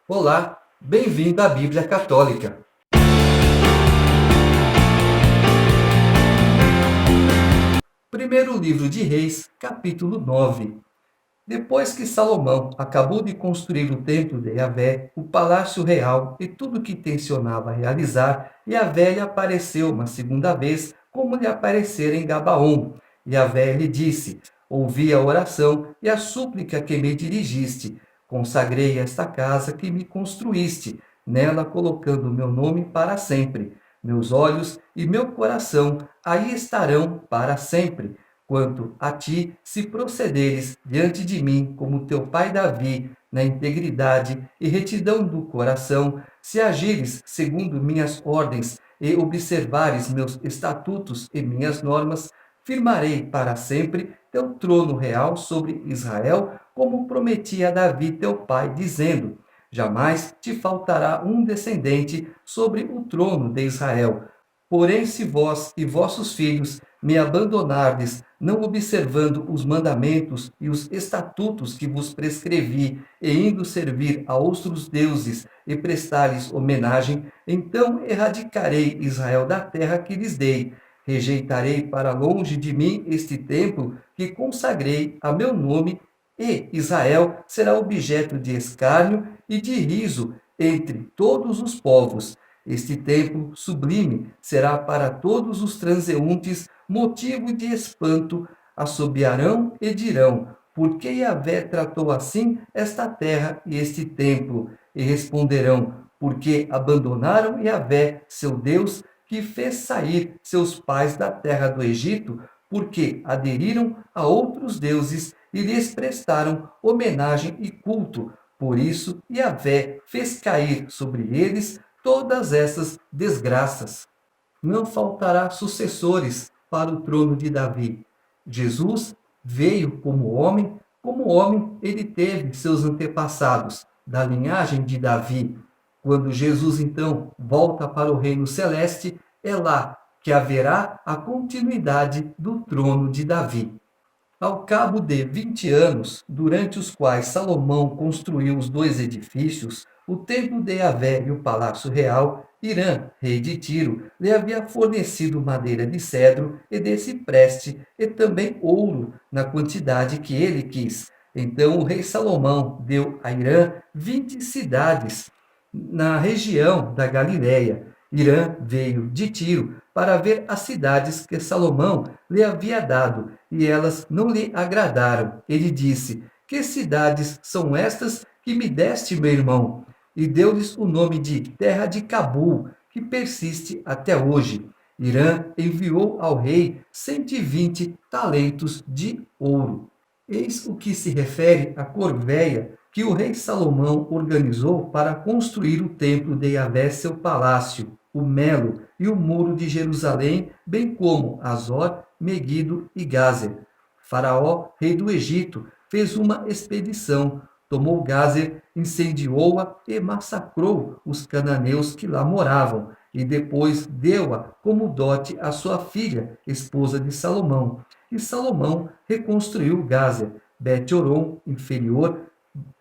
Olá, bem-vindo à Bíblia Católica. Primeiro livro de Reis, capítulo 9. Depois que Salomão acabou de construir o templo de Yahvé, o palácio real e tudo o que tensionava realizar, Yahvé lhe apareceu uma segunda vez, como lhe aparecera em Gabaon. Yahvé lhe disse: Ouvi a oração e a súplica que me dirigiste. Consagrei esta casa que me construíste, nela colocando o meu nome para sempre. Meus olhos e meu coração aí estarão para sempre. Quanto a ti, se procederes diante de mim como teu pai Davi, na integridade e retidão do coração, se agires segundo minhas ordens e observares meus estatutos e minhas normas, firmarei para sempre teu trono real sobre Israel, como prometi a Davi teu pai, dizendo: Jamais te faltará um descendente sobre o trono de Israel. Porém, se vós e vossos filhos me abandonardes, não observando os mandamentos e os estatutos que vos prescrevi, e indo servir a outros deuses e prestar-lhes homenagem, então erradicarei Israel da terra que lhes dei. Rejeitarei para longe de mim este templo que consagrei a meu nome, e Israel será objeto de escárnio e de riso entre todos os povos. Este templo sublime será para todos os transeuntes motivo de espanto, assobiarão e dirão: Por que Yahvé tratou assim esta terra e este templo? E responderão: Porque abandonaram Yahvé, seu Deus, que fez sair seus pais da terra do Egito, porque aderiram a outros deuses e lhes prestaram homenagem e culto. Por isso, Yahvé fez cair sobre eles todas essas desgraças. Não faltará sucessores para o trono de Davi. Jesus veio como homem ele teve seus antepassados, da linhagem de Davi. Quando Jesus então volta para o reino celeste, é lá que haverá a continuidade do trono de Davi. Ao cabo de 20 anos, durante os quais Salomão construiu os dois edifícios, o templo de Yahvé e o palácio real, Irã, rei de Tiro, lhe havia fornecido madeira de cedro e de cipreste, e também ouro, na quantidade que ele quis. Então o rei Salomão deu a Irã 20 cidades na região da Galiléia. Irã veio de Tiro para ver as cidades que Salomão lhe havia dado, e elas não lhe agradaram. Ele disse: Que cidades são estas que me deste, meu irmão? E deu-lhes o nome de Terra de Cabul, que persiste até hoje. Irã enviou ao rei 120 talentos de ouro. Eis o que se refere à corveia que o rei Salomão organizou para construir o templo de Yahvé, seu palácio, o Melo e o muro de Jerusalém, bem como Azor, Meguido e Gazer. Faraó, rei do Egito, fez uma expedição, tomou Gazer, incendiou-a e massacrou os cananeus que lá moravam, e depois deu-a como dote à sua filha, esposa de Salomão. E Salomão reconstruiu Gazer, Bet-Horon inferior,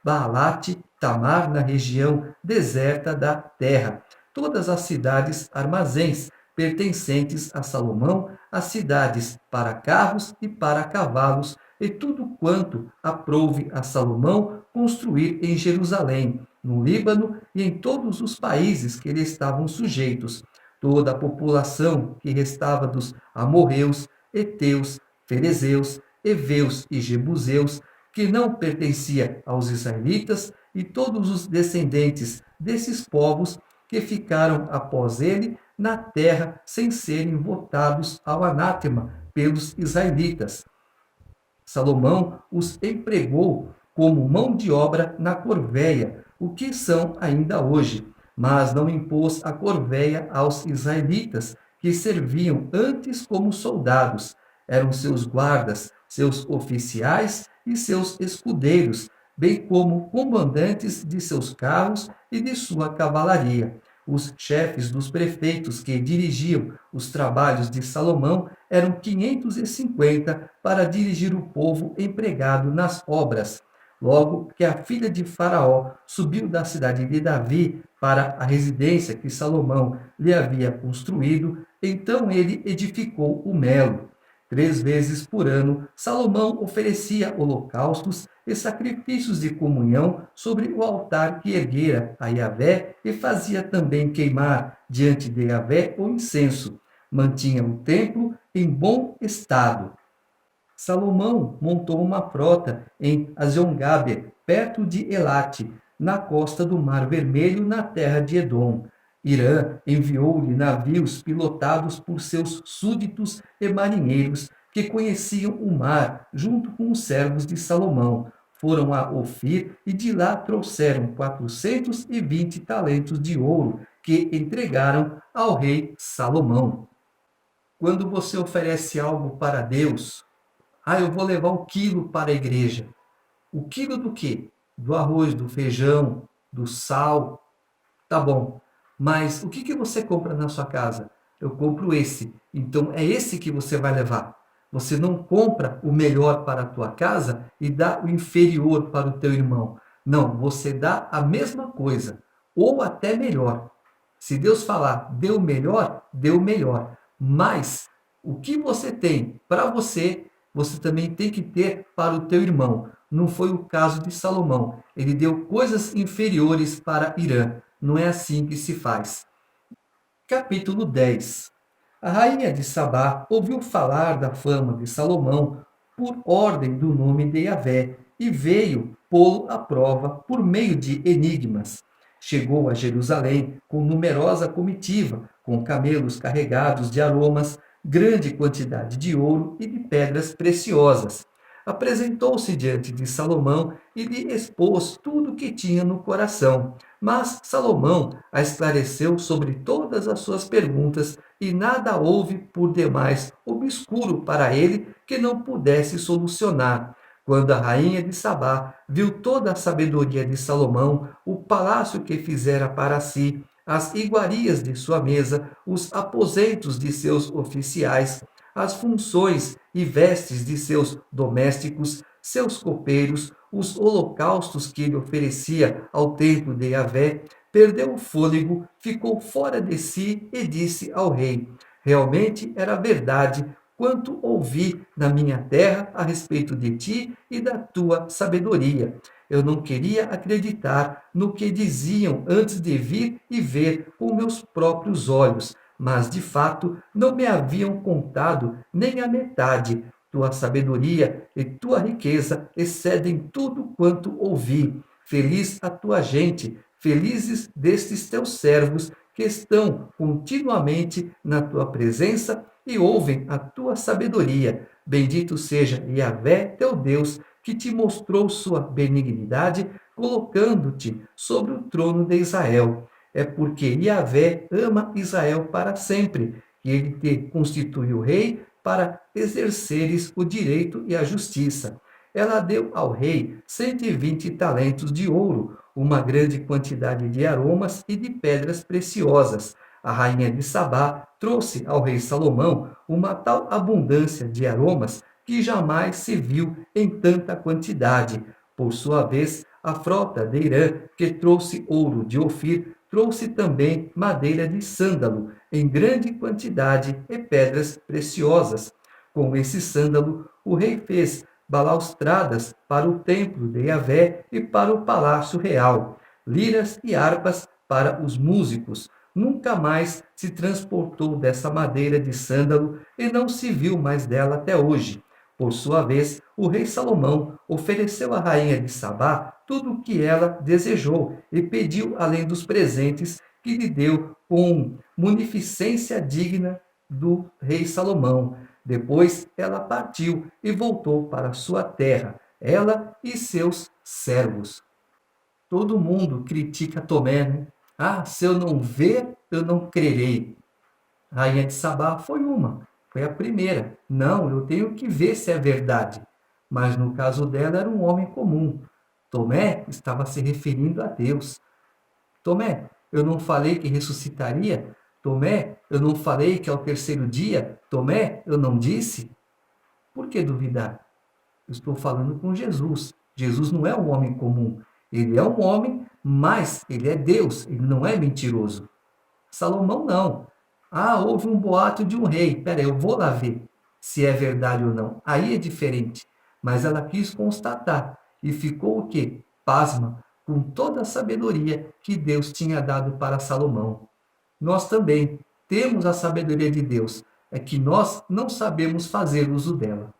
Baalate, Tamar na região deserta da terra, todas as cidades armazéns pertencentes a Salomão, as cidades para carros e para cavalos, e tudo quanto aprouve a Salomão construir em Jerusalém, no Líbano e em todos os países que lhe estavam sujeitos. Toda a população que restava dos amorreus, heteus, ferezeus, heveus e jebuseus, que não pertencia aos israelitas, e todos os descendentes desses povos que ficaram após ele na terra sem serem votados ao anátema pelos israelitas. Salomão os empregou como mão de obra na corveia, o que são ainda hoje, mas não impôs a corveia aos israelitas, que serviam antes como soldados. Eram seus guardas, seus oficiais e seus escudeiros, bem como comandantes de seus carros e de sua cavalaria. Os chefes dos prefeitos que dirigiam os trabalhos de Salomão eram 550 para dirigir o povo empregado nas obras. Logo que a filha de Faraó subiu da cidade de Davi para a residência que Salomão lhe havia construído, então ele edificou o Melo. 3 vezes por ano, Salomão oferecia holocaustos e sacrifícios de comunhão sobre o altar que erguera a Yahvé e fazia também queimar diante de Yahvé o incenso. Mantinha o templo em bom estado. Salomão montou uma frota em Aziongaber, perto de Elate, na costa do Mar Vermelho, na terra de Edom. Irã enviou-lhe navios pilotados por seus súditos e marinheiros que conheciam o mar, junto com os servos de Salomão. Foram a Ofir e de lá trouxeram 420 talentos de ouro que entregaram ao rei Salomão. Quando você oferece algo para Deus, eu vou levar 1 quilo para a igreja. O quilo do quê? Do arroz, do feijão, do sal. Tá bom. Mas o que você compra na sua casa? Eu compro esse. Então é esse que você vai levar. Você não compra o melhor para a tua casa e dá o inferior para o teu irmão. Não, você dá a mesma coisa, ou até melhor. Se Deus falar, dê o melhor. Mas o que você tem para você, você também tem que ter para o teu irmão. Não foi o caso de Salomão. Ele deu coisas inferiores para Irã. Não é assim que se faz. Capítulo 10. A rainha de Sabá ouviu falar da fama de Salomão por ordem do nome de Yahvé e veio pô-lo à prova por meio de enigmas. Chegou a Jerusalém com numerosa comitiva, com camelos carregados de aromas, grande quantidade de ouro e de pedras preciosas. Apresentou-se diante de Salomão e lhe expôs tudo o que tinha no coração. Mas Salomão a esclareceu sobre todas as suas perguntas e nada houve por demais obscuro para ele que não pudesse solucionar. Quando a rainha de Sabá viu toda a sabedoria de Salomão, o palácio que fizera para si, as iguarias de sua mesa, os aposentos de seus oficiais, as funções e vestes de seus domésticos, seus copeiros, os holocaustos que ele oferecia ao templo de Yahvé, perdeu o fôlego, ficou fora de si e disse ao rei: realmente era verdade quanto ouvi na minha terra a respeito de ti e da tua sabedoria. Eu não queria acreditar no que diziam antes de vir e ver com meus próprios olhos, mas de fato não me haviam contado nem a metade. Tua sabedoria e tua riqueza excedem tudo quanto ouvi. Feliz a tua gente, felizes destes teus servos que estão continuamente na tua presença e ouvem a tua sabedoria. Bendito seja Yahvé, teu Deus, que te mostrou sua benignidade, colocando-te sobre o trono de Israel. É porque Yahvé ama Israel para sempre, que ele te constituiu rei para exerceres o direito e a justiça. Ela deu ao rei 120 talentos de ouro, uma grande quantidade de aromas e de pedras preciosas. A rainha de Sabá trouxe ao rei Salomão uma tal abundância de aromas que jamais se viu em tanta quantidade. Por sua vez, a frota de Irã, que trouxe ouro de Ofir, trouxe também madeira de sândalo em grande quantidade e pedras preciosas. Com esse sândalo, o rei fez balaustradas para o templo de Yahvé e para o palácio real, liras e harpas para os músicos. Nunca mais se transportou dessa madeira de sândalo e não se viu mais dela até hoje. Por sua vez, o rei Salomão ofereceu à rainha de Sabá tudo o que ela desejou e pediu além dos presentes que lhe deu com munificência digna do rei Salomão. Depois ela partiu e voltou para sua terra, ela e seus servos. Todo mundo critica Tomé, né? Se eu não ver, eu não crerei. A rainha de Sabá foi a primeira. Não, eu tenho que ver se é verdade. Mas no caso dela era um homem comum. Tomé estava se referindo a Deus. Tomé, eu não falei que ressuscitaria? Tomé, eu não falei que ao terceiro dia? Tomé, eu não disse? Por que duvidar? Eu estou falando com Jesus. Jesus não é um homem comum. Ele é um homem, mas ele é Deus, ele não é mentiroso. Salomão não. Ah, houve um boato de um rei. Pera, eu vou lá ver se é verdade ou não. Aí é diferente. Mas ela quis constatar e ficou o quê? Pasma, com toda a sabedoria que Deus tinha dado para Salomão. Nós também temos a sabedoria de Deus, é que nós não sabemos fazer uso dela.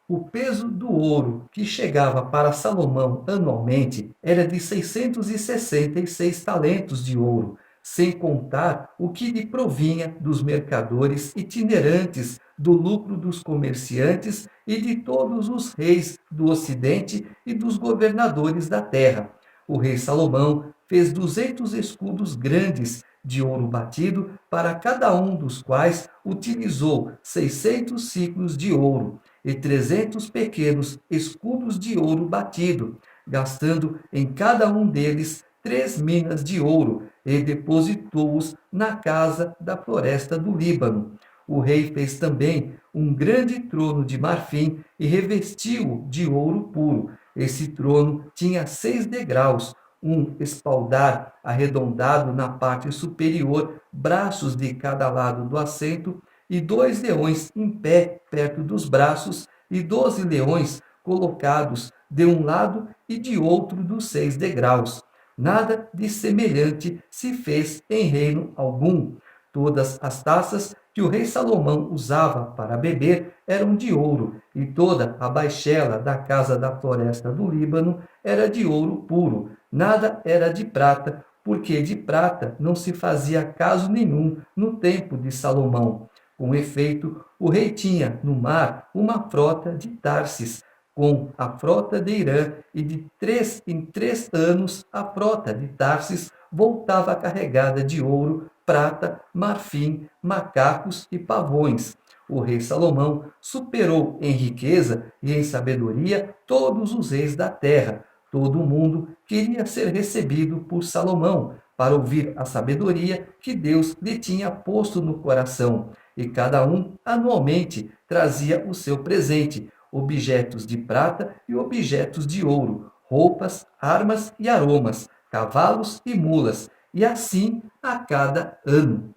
O peso do ouro que chegava para Salomão anualmente era de 666 talentos de ouro, sem contar o que lhe provinha dos mercadores itinerantes, do lucro dos comerciantes e de todos os reis do Ocidente e dos governadores da terra. O rei Salomão fez 200 escudos grandes de ouro batido, para cada um dos quais utilizou 600 ciclos de ouro e 300 pequenos escudos de ouro batido, gastando em cada um deles 3 minas de ouro, e depositou-os na casa da floresta do Líbano. O rei fez também um grande trono de marfim e revestiu-o de ouro puro. Esse trono tinha 6 degraus, um espaldar arredondado na parte superior, braços de cada lado do assento, e 2 leões em pé perto dos braços, e 12 leões colocados de um lado e de outro dos 6 degraus. Nada de semelhante se fez em reino algum. Todas as taças que o rei Salomão usava para beber eram de ouro, e toda a baixela da casa da floresta do Líbano era de ouro puro. Nada era de prata, porque de prata não se fazia caso nenhum no tempo de Salomão. Com efeito, o rei tinha no mar uma frota de Tarsis, com a frota de Irã, e de 3 em 3 anos a frota de Tarsis voltava carregada de ouro, prata, marfim, macacos e pavões. O rei Salomão superou em riqueza e em sabedoria todos os reis da terra. Todo mundo queria ser recebido por Salomão, para ouvir a sabedoria que Deus lhe tinha posto no coração, e cada um anualmente trazia o seu presente, objetos de prata e objetos de ouro, roupas, armas e aromas, cavalos e mulas, e assim a cada ano.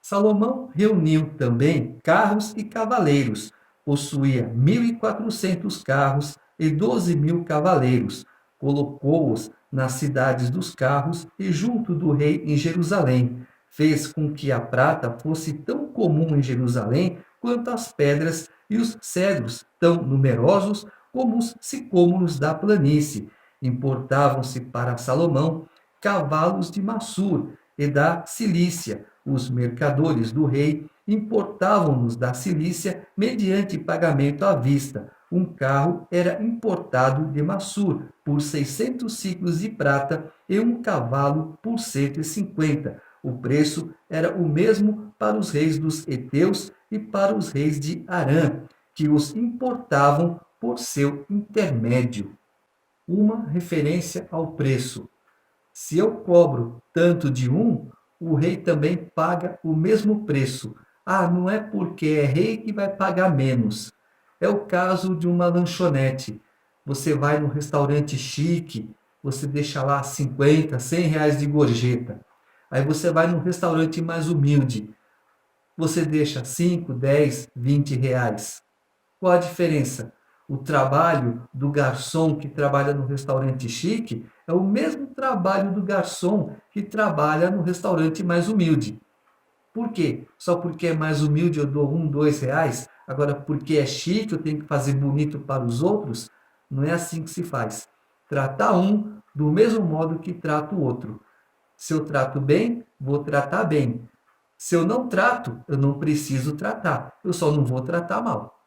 Salomão reuniu também carros e cavaleiros, possuía 1.400 carros e 12.000 cavaleiros, colocou-os nas cidades dos carros e junto do rei em Jerusalém. Fez com que a prata fosse tão comum em Jerusalém quanto as pedras e os cedros, tão numerosos como os sicômoros da planície. Importavam-se para Salomão cavalos de Massur e da Cilícia. Os mercadores do rei importavam-nos da Cilícia mediante pagamento à vista. Um carro era importado de Massur por 600 ciclos de prata e um cavalo por 150. O preço era o mesmo para os reis dos heteus e para os reis de Arã, que os importavam por seu intermédio. Uma referência ao preço. Se eu cobro tanto de um, o rei também paga o mesmo preço. Ah, não é porque é rei que vai pagar menos. É o caso de uma lanchonete. Você vai num restaurante chique, você deixa lá 50, 100 reais de gorjeta. Aí você vai num restaurante mais humilde, você deixa 5, 10, 20 reais. Qual a diferença? O trabalho do garçom que trabalha no restaurante chique é o mesmo trabalho do garçom que trabalha no restaurante mais humilde. Por quê? Só porque é mais humilde eu dou 1, 2 reais? Agora, porque é chique eu tenho que fazer bonito para os outros? Não é assim que se faz. Tratar um do mesmo modo que trato o outro. Se eu trato bem, vou tratar bem. Se eu não trato, eu não preciso tratar. Eu só não vou tratar mal.